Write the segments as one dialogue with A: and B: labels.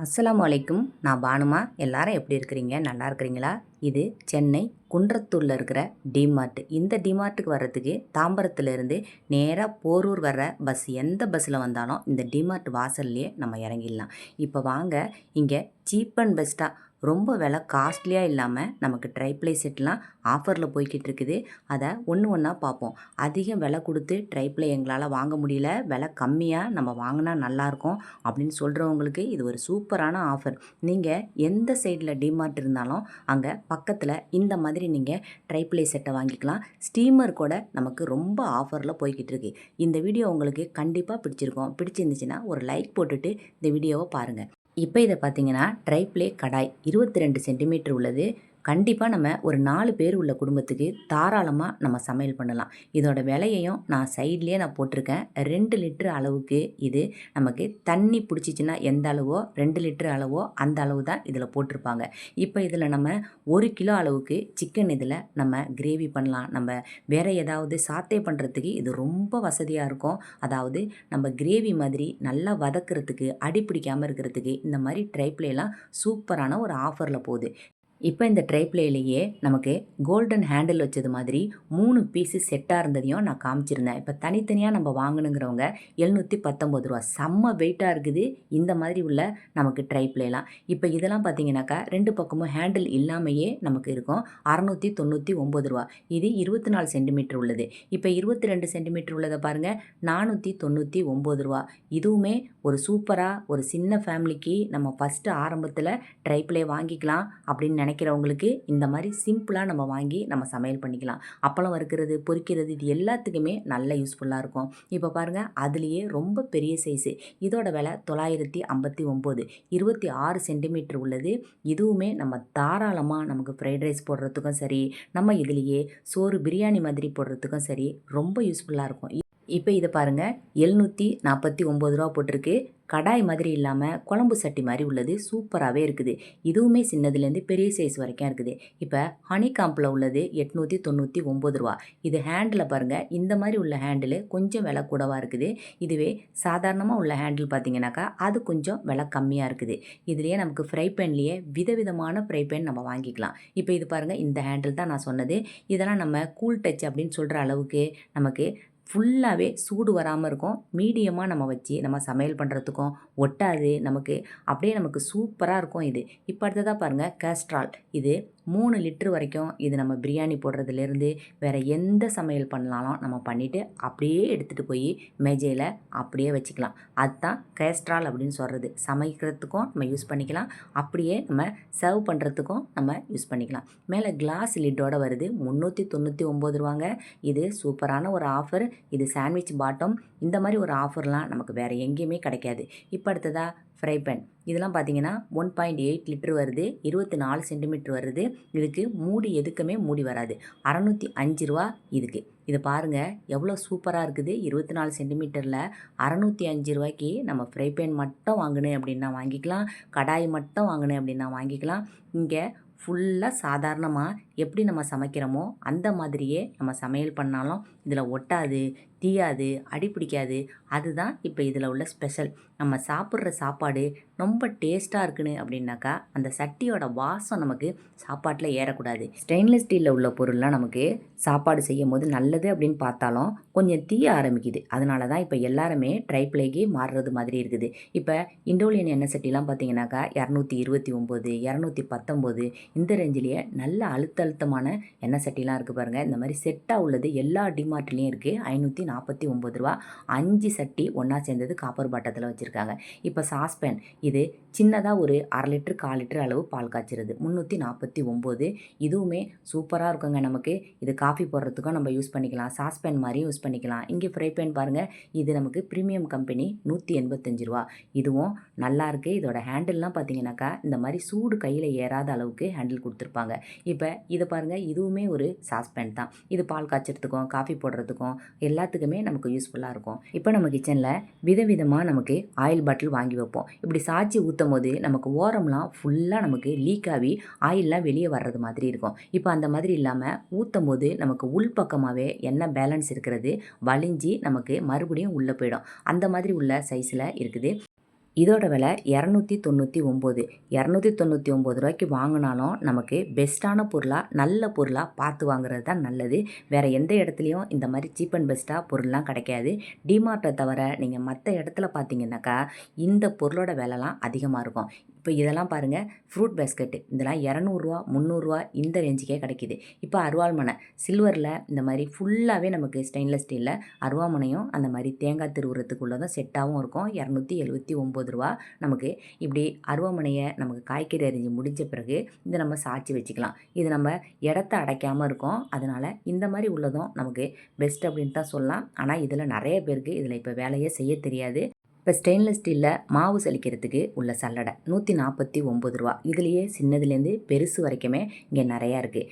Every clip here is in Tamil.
A: அஸ்ஸலாமு அலைக்கும். நான் பானுமா. எல்லாரும் எப்படி இருக்கிறீங்க? நல்லா இருக்கிறீங்களா? இது சென்னை குன்றத்தூரில் இருக்கிற டிமார்ட். இந்த டிமார்ட்டுக்கு வர்றதுக்கு தாம்பரத்துலேருந்து நேராக போரூர் வர்ற பஸ் எந்த பஸ்ஸில் வந்தாலும் இந்த டிமார்ட் வாசல்லையே நம்ம இறங்கிடலாம். இப்போ வாங்க, இங்கே சீப் அண்ட் பெஸ்ட்டாக ரொம்ப விலை காஸ்ட்லியாக இல்லாமல் நமக்கு ட்ரைப்ளை செட்லாம் ஆஃபரில் போய்கிட்டு இருக்குது. அதை ஒன்று ஒன்றா பார்ப்போம். அதிகம் விலை கொடுத்து ட்ரைப்ளை எங்களால் வாங்க முடியல, விலை கம்மியாக நம்ம வாங்கினா நல்லாயிருக்கும் அப்படின்னு சொல்கிறவங்களுக்கு இது ஒரு சூப்பரான ஆஃபர். நீங்கள் எந்த சைடில் டிமார்ட் இருந்தாலும் அங்கே பக்கத்தில் இந்த மாதிரி நீங்கள் ட்ரைப்ளை செட்டை வாங்கிக்கலாம். ஸ்டீமர் கூட நமக்கு ரொம்ப ஆஃபரில் போய்கிட்டு இருக்கு. இந்த வீடியோ உங்களுக்கு கண்டிப்பாக பிடிச்சிருக்கும். பிடிச்சிருந்துச்சுன்னா ஒரு லைக் போட்டுட்டு இந்த வீடியோவை பாருங்கள். இப்போ இதை பார்த்தீங்கன்னா ட்ரைப்ளே கடாய் 22 சென்டிமீட்டர் உள்ளது. கண்டிப்பாக நம்ம ஒரு 4 பேர் உள்ள குடும்பத்துக்கு தாராளமாக நம்ம சமையல் பண்ணலாம். இதோட விலையையும் நான் சைட்லேயே போட்டிருக்கேன். 2 லிட்டர் அளவுக்கு இது நமக்கு தண்ணி பிடிச்சிச்சின்னா எந்த அளவோ 2 லிட்டர் அளவோ அந்த அளவு தான் இதில் போட்டிருப்பாங்க. இப்போ இதில் நம்ம 1 கிலோ அளவுக்கு சிக்கன் இதில் நம்ம கிரேவி பண்ணலாம். நம்ம வேறு ஏதாவது சாத்தே பண்ணுறதுக்கு இது ரொம்ப வசதியாக இருக்கும். அதாவது நம்ம கிரேவி மாதிரி நல்லா வதக்கிறதுக்கு, அடி பிடிக்காமல் இருக்கிறதுக்கு இந்த மாதிரி ட்ரைப்ளேலாம் சூப்பரான ஒரு ஆஃபரில் போகுது. இப்போ இந்த ட்ரைப்ளேலேயே நமக்கு கோல்டன் ஹேண்டில் வச்சது மாதிரி 3 பீஸு செட்டாக இருந்ததையும் நான் காமிச்சிருந்தேன். இப்போ தனித்தனியாக நம்ம வாங்கணுங்கிறவங்க 719 ரூபா. செம்ம வெயிட்டாக இருக்குது இந்த மாதிரி உள்ள நமக்கு ட்ரைப்ளேலாம். இப்போ இதெல்லாம் பார்த்தீங்கன்னாக்கா 2 பக்கமும் ஹேண்டில் இல்லாமையே நமக்கு இருக்கும். 699 ரூபா. இது 24 சென்டிமீட்டர் உள்ளது. இப்போ 22 சென்டிமீட்டர் உள்ளதை பாருங்கள், 499 ரூபா. இதுவுமே ஒரு சூப்பராக ஒரு சின்ன ஃபேமிலிக்கு நம்ம ஃபஸ்ட்டு ஆரம்பத்தில் ட்ரைப்ளே வாங்கிக்கலாம் அப்படின்னு நினைக்கிறவங்களுக்கு இந்த மாதிரி சிம்பிளாக நம்ம வாங்கி நம்ம சமையல் பண்ணிக்கலாம். அப்பளம் வறுக்கிறது, பொரிக்கிறது, இது எல்லாத்துக்குமே நல்ல யூஸ்ஃபுல்லாக இருக்கும். இப்போ பாருங்கள், அதுலேயே ரொம்ப பெரிய சைஸு. இதோட விலை 959, 26 சென்டிமீட்டர் உள்ளது. இதுவுமே நம்ம தாராளமாக நமக்கு ஃப்ரைட் ரைஸ் போடுறதுக்கும் சரி, நம்ம இதுலேயே சோறு பிரியாணி மாதிரி போடுறதுக்கும் சரி ரொம்ப யூஸ்ஃபுல்லாக இருக்கும். இப்போ இதை பாருங்கள், 749 ரூபா போட்டிருக்கு. கடாய் மாதிரி இல்லாமல் குழம்பு சட்டி மாதிரி உள்ளது. சூப்பராகவே இருக்குது. இதுவுமே சின்னதுலேருந்து பெரிய சைஸ் வரைக்கும் இருக்குது. இப்போ ஹனி காம்பில் உள்ளது 899 ரூபா. இது ஹேண்டில் பாருங்கள், இந்த மாதிரி உள்ள ஹேண்டில் கொஞ்சம் விலை கூடவாக இருக்குது. இதுவே சாதாரணமாக உள்ள ஹேண்டில் பார்த்திங்கனாக்கா அது கொஞ்சம் விலை கம்மியாக இருக்குது. இதுலேயே நமக்கு ஃப்ரை பேன்லேயே விதவிதமான ஃப்ரை பேன் நம்ம வாங்கிக்கலாம். இப்போ இது பாருங்கள், இந்த ஹேண்டில் தான் நான் சொன்னது. இதெல்லாம் நம்ம கூல் டச் அப்படின்னு சொல்கிற அளவுக்கு நமக்கு ஃபுல்லாகவே சூடு வராமல் இருக்கும். மீடியமாக நம்ம வச்சு நம்ம சமையல் பண்ணுறதுக்கும் ஒட்டாது. நமக்கு சூப்பராக இருக்கும் இது. இப்போ அடுத்ததாக பாருங்கள், கேஸ்ட்ரால். இது 3 லிட்டர் வரைக்கும் இது நம்ம பிரியாணி போடுறதுலேருந்து வேறு எந்த சமையல் பண்ணாலும் நம்ம பண்ணிவிட்டு அப்படியே எடுத்துகிட்டு போய் மேஜையில் அப்படியே வச்சுக்கலாம். அதுதான் கேஸ்ட்ரால் அப்படின்னு சொல்கிறது. சமைக்கிறதுக்கும் நம்ம யூஸ் பண்ணிக்கலாம், அப்படியே நம்ம சர்வ் பண்ணுறதுக்கும் நம்ம யூஸ் பண்ணிக்கலாம். மேலே கிளாஸ் லிட்டோடு வருது. 399 ரூபாங்க. இது சூப்பரான ஒரு ஆஃபர். இது சாண்ட்விச் பாட்டம். இந்த மாதிரி ஒரு ஆஃபர்லாம் நமக்கு வேறு எங்கேயுமே கிடைக்காது. இப்போ அடுத்ததாக ஃப்ரை பேன். இதெல்லாம் பார்த்தீங்கன்னா 1.8 லிட்டர் வருது. 24 சென்டிமீட்டர் வருது. இதுக்கு மூடி எதுக்குமே மூடி வராது. 605 ரூபா இதுக்கு. இது பாருங்கள் எவ்வளோ சூப்பராக இருக்குது. 24 சென்டிமீட்டரில் 605 ரூபாய்க்கு நம்ம ஃப்ரை பேன் மட்டும் வாங்கினேன் அப்படின்னா வாங்கிக்கலாம். கடாய் மட்டும் வாங்கினேன் அப்படின்னா வாங்கிக்கலாம். இங்கே ஃபுல்லாக சாதாரணமாக எப்படி நம்ம சமைக்கிறோமோ அந்த மாதிரியே நம்ம சமையல் பண்ணாலும் இதில் ஒட்டாது, தீயாது, அடி பிடிக்காது. அதுதான் இப்போ இதில் உள்ள ஸ்பெஷல். நம்ம சாப்பிட்ற சாப்பாடு ரொம்ப டேஸ்ட்டாக இருக்குன்னு அப்படின்னாக்கா அந்த சட்டியோட வாசம் நமக்கு சாப்பாட்டில் ஏறக்கூடாது. ஸ்டெயின்லெஸ் ஸ்டீலில் உள்ள பொருள்லாம் நமக்கு சாப்பாடு செய்யும் போது நல்லது அப்படின்னு பார்த்தாலும் கொஞ்சம் தீய ஆரம்பிக்குது. அதனால தான் இப்போ எல்லாருமே ட்ரைப்ளேக்கு மாறுறது மாதிரி இருக்குது. இப்போ இண்டோலியன் எண்ணெய் சட்டிலாம் பார்த்தீங்கன்னாக்கா 229, 219 இந்த ரேஞ்சிலேயே நல்ல அழுத்தமான எண்ணெய் சட்டிலாம் இருக்குது பாருங்கள். இந்த மாதிரி செட்டாக உள்ளது எல்லா டிமார்ட்லேயும் இருக்குது. 549 ரூபா. 5 சட்டி ஒன்றா சேர்ந்தது காப்பர் பாட்டத்தில் வச்சுருக்காங்க. இப்போ சாஸ்பேன். இது சின்னதாக ஒரு 1/2 லிட்டர் 1/4 லிட்டர் அளவு பால் காய்ச்சிருது. 349. இதுவுமே சூப்பராக இருக்குங்க. நமக்கு இது காஃபி போடுறதுக்கும் நம்ம யூஸ் பண்ணிக்கலாம். சாஸ்பேன் மாதிரி யூஸ் பண்ணிக்கலாம். இங்கே ஃப்ரை பேன் பாருங்கள், இது நமக்கு ப்ரீமியம் கம்பெனி 185 ரூபா. இதுவும் நல்லாயிருக்கு. இதோட ஹேண்டில்லாம் பார்த்தீங்கன்னாக்கா இந்த மாதிரி சூடு கையில் ஏறாத அளவுக்கு ஹேண்டில் கொடுத்துருப்பாங்க. இப்போ இதை பாருங்கள், இதுவுமே ஒரு சாஸ்பேன் தான். இது பால் காய்ச்சறதுக்கும் காஃபி போடுறதுக்கும் எல்லாத்துக்குமே நமக்கு யூஸ்ஃபுல்லாக இருக்கும். இப்போ நம்ம கிச்சனில் விதவிதமாக நமக்கு ஆயில் பாட்டில் வாங்கி வைப்போம். இப்படி சாய்ச்சி ஊற்றும் போது நமக்கு ஓரம்லாம் ஃபுல்லாக நமக்கு லீக் ஆகி ஆயிலெலாம் வெளியே வர்றது மாதிரி இருக்கும். இப்போ அந்த மாதிரி இல்லாமல் ஊற்றும் போது நமக்கு உள் பக்கமாகவே எண்ணெய் பேலன்ஸ் இருக்கிறது வலிஞ்சு நமக்கு மறுபடியும் உள்ளே போயிடும். அந்த மாதிரி உள்ள சைஸில் இருக்குது. இதோட விலை 299. 299 ரூபாய்க்கு வாங்கினாலும் நமக்கு பெஸ்ட்டான பொருளாக நல்ல பொருளாக பார்த்து வாங்குறது தான் நல்லது. வேறு எந்த இடத்துலையும் இந்த மாதிரி சீப் அண்ட் பெஸ்ட்டாக பொருள்லாம் கிடைக்காது. டிமார்ட்டை தவிர நீங்கள் மற்ற இடத்துல பார்த்தீங்கன்னாக்கா இந்த பொருளோட விலைலாம் அதிகமாக இருக்கும். இப்போ இதெல்லாம் பாருங்கள், ஃப்ரூட் பேஸ்கெட்டு இதெல்லாம் 200 300 இந்த ரேஞ்சுக்கே கிடைக்கிது. இப்போ அருவாள்மனை சில்வரில் இந்த மாதிரி ஃபுல்லாகவே நமக்கு ஸ்டெயின்லெஸ் ஸ்டீலில் அருவாமனையும் அந்த மாதிரி தேங்காய் திருவுறத்துக்குள்ளதும் செட்டாகவும் இருக்கும். 279 நமக்கு இப்படி அருவாமனையை நமக்கு காய்கறி அரிஞ்சு முடிஞ்ச பிறகு இதை நம்ம சாய்ச்சி வச்சுக்கலாம். இது நம்ம இடத்த அடைக்காமல் இருக்கும். அதனால் இந்த மாதிரி உள்ளதும் நமக்கு பெஸ்ட் அப்படின்னு தான் சொல்லலாம். ஆனால் இதில் நிறைய பேருக்கு இதில் இப்போ வேலையே செய்ய தெரியாது. இப்போ ஸ்டெயின்லெஸ் ஸ்டீலில் மாவு சலிக்கிறதுக்கு உள்ள சல்லடை 149. இதுலேயே சின்னதுலேருந்து பெருசு வரைக்குமே இங்கே நிறையா இருக்குது.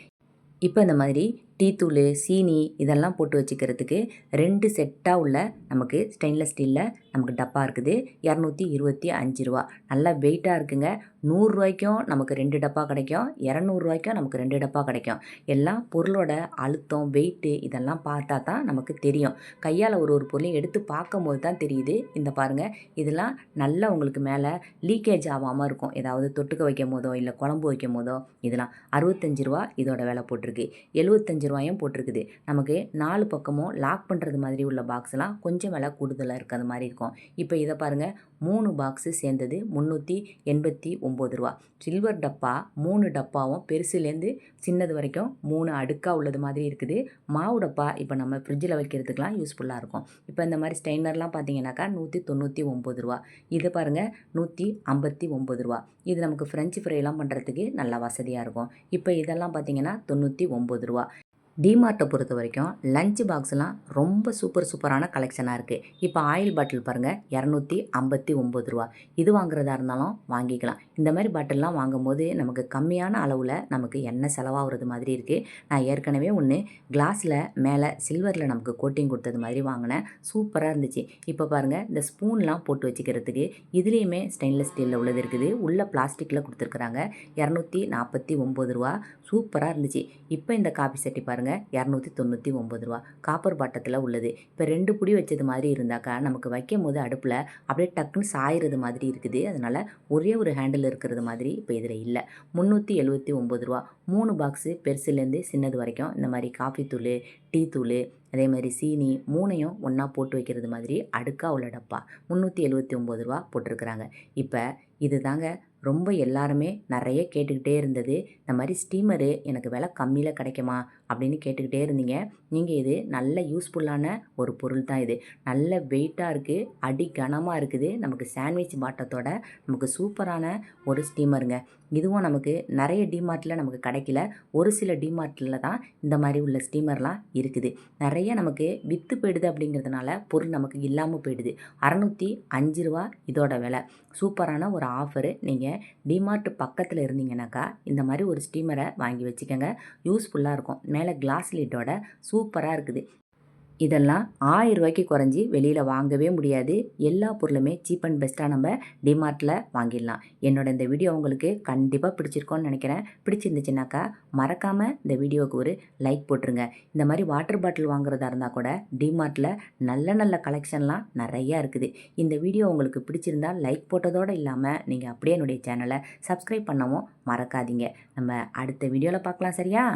A: இப்போ இந்த மாதிரி டீ தூள் சீனி இதெல்லாம் போட்டு வச்சுக்கிறதுக்கு 2 செட்டாக உள்ள நமக்கு ஸ்டெயின்லெஸ் ஸ்டீலில் நமக்கு டப்பா இருக்குது. 225. நல்லா வெயிட்டாக இருக்குங்க. 100 நமக்கு 2 டப்பா கிடைக்கும். 200 நமக்கு 2 டப்பா கிடைக்கும். எல்லாம் பொருளோட அழுத்தம் வெயிட்டு இதெல்லாம் பார்த்தா தான் நமக்கு தெரியும். கையால் ஒரு பொருளையும் எடுத்து பார்க்கும்போது தான் தெரியுது. இந்த பாருங்கள், இதெல்லாம் நல்லா உங்களுக்கு மேலே லீக்கேஜ் ஆகாமல் இருக்கும். ஏதாவது தொட்டுக்க வைக்கும் போதோ இல்லை குழம்பு வைக்கும் போதோ இதெல்லாம் 65 இதோட விலை போட்டிருக்கு. 75 போட்டிருக்குது. நமக்கு 4 பக்கமும் லாக் பண்ணுறது மாதிரி உள்ள பாக்ஸ்லாம் கொஞ்சம் விலை கூடுதலாக இருக்கிறது மாதிரி இருக்கும். இப்போ இதை பாருங்கள், 3 பாக்ஸு சேர்ந்தது 389. சில்வர் டப்பா 3 டப்பாவும் பெருசுலேருந்து சின்னது வரைக்கும் 3 அடுக்காக உள்ளது மாதிரி இருக்குது. மாவு டப்பா இப்போ நம்ம ஃப்ரிட்ஜில் வைக்கிறதுக்கெலாம் யூஸ்ஃபுல்லாக இருக்கும். இப்போ இந்த மாதிரி ஸ்டெய்னர்லாம் பார்த்தீங்கன்னாக்கா 199. இது பாருங்கள் 159. இது நமக்கு ஃப்ரெஞ்சு ஃப்ரைலாம் பண்ணுறதுக்கு நல்லா வசதியாக இருக்கும். இப்போ இதெல்லாம் பார்த்தீங்கன்னா 99. டிமார்ட்டை பொறுத்த வரைக்கும் லஞ்ச் பாக்ஸ்லாம் ரொம்ப சூப்பரான கலெக்ஷனாக இருக்குது. இப்போ ஆயில் பாட்டில் பாருங்கள் 259. இது வாங்குறதா இருந்தாலும் வாங்கிக்கலாம். இந்த மாதிரி பாட்டில்லாம் வாங்கும்போது நமக்கு கம்மியான அளவில் நமக்கு எண்ணெய் செலவாகிறது மாதிரி இருக்குது. நான் ஏற்கனவே ஒன்று கிளாஸில் மேலே சில்வரில் நமக்கு கோட்டிங் கொடுத்தது மாதிரி வாங்கினேன். சூப்பராக இருந்துச்சு. இப்போ பாருங்கள், இந்த ஸ்பூன்லாம் போட்டு வச்சுக்கிறதுக்கு இதுலேயுமே ஸ்டெயின்லெஸ் ஸ்டீலில் உள்ளது இருக்குது. உள்ள பிளாஸ்டிக்கில் கொடுத்துருக்குறாங்க. 249. சூப்பராக இருந்துச்சு. இப்போ இந்த காபி சட்டி பாருங்கள் 299. காப்பர் பாட்டத்தில் உள்ளது. இப்போ 2 புடி வச்சது மாதிரி இருந்தாக்கா நமக்கு வைக்கும் போது அடுப்பில் அப்படியே டக்குன்னு சாயிறது மாதிரி இருக்குது. அதனால் ஒரே ஒரு ஹேண்டில் இருக்கிறது மாதிரி இப்போ இதில் இல்லை. 379. 3 பாக்ஸு பெருசுலேருந்து சின்னது வரைக்கும் இந்த மாதிரி காஃபி தூள் டீ தூள் அதே மாதிரி சீனி 3ஐயும் ஒன்றா போட்டு வைக்கிறது மாதிரி அடுக்காக உள்ள டப்பா 379 போட்டிருக்கிறாங்க. இப்போ இது தாங்க ரொம்ப எல்லாருமே நிறைய கேட்டுக்கிட்டே இருந்தது. இந்த மாதிரி ஸ்டீமரு எனக்கு விலை கம்மியில் கிடைக்குமா அப்படின்னு கேட்டுக்கிட்டே இருந்தீங்க. நீங்கள் இது நல்ல யூஸ்ஃபுல்லான ஒரு பொருள் தான். இது நல்ல வெயிட்டாக இருக்குது, அடி கனமாக இருக்குது. நமக்கு சாண்ட்விச் பாட்டத்தோட நமக்கு சூப்பரான ஒரு ஸ்டீமருங்க. இதுவும் நமக்கு நிறைய டிமார்ட்டில் நமக்கு கிடைக்கல. ஒரு சில டிமார்ட்டில் தான் இந்த மாதிரி உள்ள ஸ்டீமர்லாம் இருக்குது. நிறைய நமக்கு விற்று போயிடுது. அப்படிங்கிறதுனால பொருள் நமக்கு இல்லாமல் போயிடுது. 605 இதோட விலை. சூப்பரான ஒரு ஆஃபரு. நீங்கள் டிமார்ட் பக்கத்தில் இருந்தீங்கன்னாக்கா இந்த மாதிரி ஒரு ஸ்டீமரை வாங்கி வச்சுக்கோங்க. யூஸ்ஃபுல்லாக இருக்கும். மேலே கிளாஸ் லிட்டோட சூப்பராக இருக்குது. இதெல்லாம் 1000 குறைஞ்சி வெளியில் வாங்கவே முடியாது. எல்லா பொருளுமே சீப் அண்ட் பெஸ்ட்டாக நம்ம டிமார்ட்டில் வாங்கிடலாம். என்னோட இந்த வீடியோ உங்களுக்கு கண்டிப்பாக பிடிச்சிருக்கோன்னு நினைக்கிறேன். பிடிச்சிருந்துச்சுனாக்கா மறக்காமல் இந்த வீடியோவுக்கு ஒரு லைக் போட்டுருங்க. இந்த மாதிரி வாட்டர் பாட்டில் வாங்குறதா இருந்தால் கூட டிமார்ட்டில் நல்ல கலெக்ஷன்லாம் நிறையா இருக்குது. இந்த வீடியோ உங்களுக்கு பிடிச்சிருந்தால் லைக் போட்டதோடு இல்லாமல் நீங்கள் அப்படியே என்னுடைய சேனலை சப்ஸ்கிரைப் பண்ணவும் மறக்காதீங்க. நம்ம அடுத்த வீடியோவில் பார்க்கலாம். சரியா?